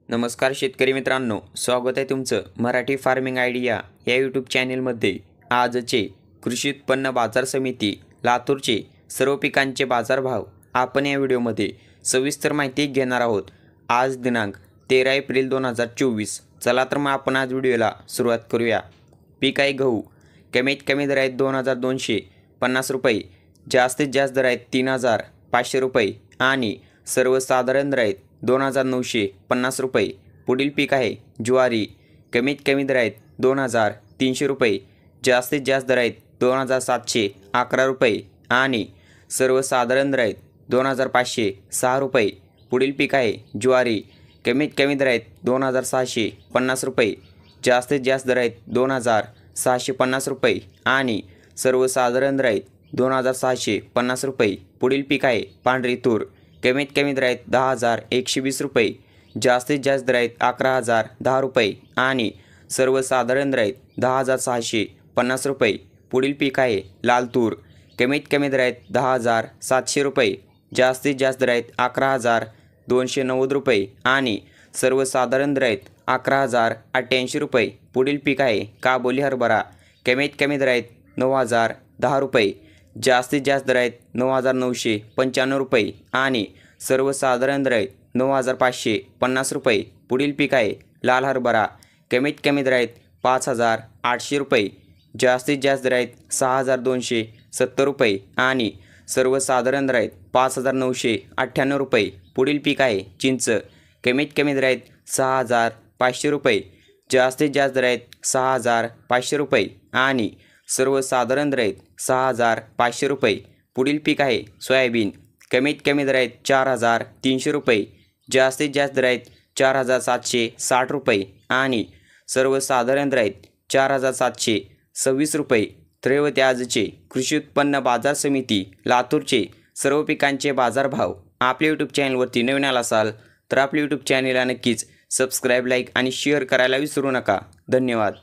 नमस्कार शेतकरी मित्रांनो, स्वागत आहे तुमचं मराठी फार्मिंग आयडिया या यूट्यूब चॅनेलमध्ये। आजचे कृषी उत्पन्न बाजार समिती लातूरचे सर्व पिकांचे बाजारभाव आपण या व्हिडिओमध्ये सविस्तर माहिती घेणार आहोत। आज दिनांक 13 एप्रिल 2024। चला तर मग आपण आज व्हिडिओला सुरुवात करूया। पीक आहे गहू। कमीत कमी दर आहेत 2250 रुपये, जास्तीत जास्त दर आहेत 3500 रुपये आणि सर्वसाधारण दर आहेत 2950 रुपये। पुढील पीक आहे ज्वारी। कमीत कमी दर आहेत 2300 रुपये, जास्तीत जास्त दर आहेत 2711 रुपये आणि सर्वसाधारण दर आहेत 2506 रुपये। पुढील पीक आहे ज्वारी। कमीत कमी दर आहेत 2650 रुपये, जास्तीत जास्त दर आहेत 2650 रुपये आणि सर्वसाधारण दर आहेत 2650 रुपये। पुढील पीक आहे पांढरी तूर। कमीत कमी दर आहेत 10120 रुपये, जास्तीत जास्त दर आहेत 11010 रुपये आणि सर्वसाधारण दर आहेत 10650 रुपये। पुढील पीक आहे लाल तूर। कमीत कमी दर आहेत 10700 रुपये, जास्तीत जास्त दर आहेत 11290 रुपये आणि सर्वसाधारण दर आहेत 11088 रुपये। पुढील पीक आहे काबोली हरभरा। कमीत कमी दर आहेत 9010 रुपये, जास्तीत जास्त दर आहेत 9995 रुपये आणि सर्वसाधारण दर आहेत 9550 रुपये। पुढील पीक आहे लाल हरभरा। कमीत कमी दर आहेत 5800 रुपये, जास्तीत जास्त दर आहेत 6270 रुपये आणि सर्वसाधारण दर आहेत 5998 रुपये। पुढील पीक आहे चिंच। कमीत कमी दर आहेत 6500 रुपये, जास्तीत जास्त दर आहेत 6500 रुपये आणि सर्वसाधारण दर आहेत 6500 रुपये। पुढील पीक आहे सोयाबीन। कमीत कमी दर आहेत 4300 रुपये, जास्तीत जास्त दर आहेत 4760 रुपये आणि सर्वसाधारण दर आहेत 4726 रुपये। तर हे होते आजचे कृषी उत्पन्न बाजार समिती लातूरचे सर्व पिकांचे बाजारभाव। आपल्या यूट्यूब चॅनलवरती नवीन आला असाल तर आपल्या यूट्यूब चॅनलला नक्कीच सबस्क्राईब, लाईक आणि शेअर करायला विसरू नका। धन्यवाद।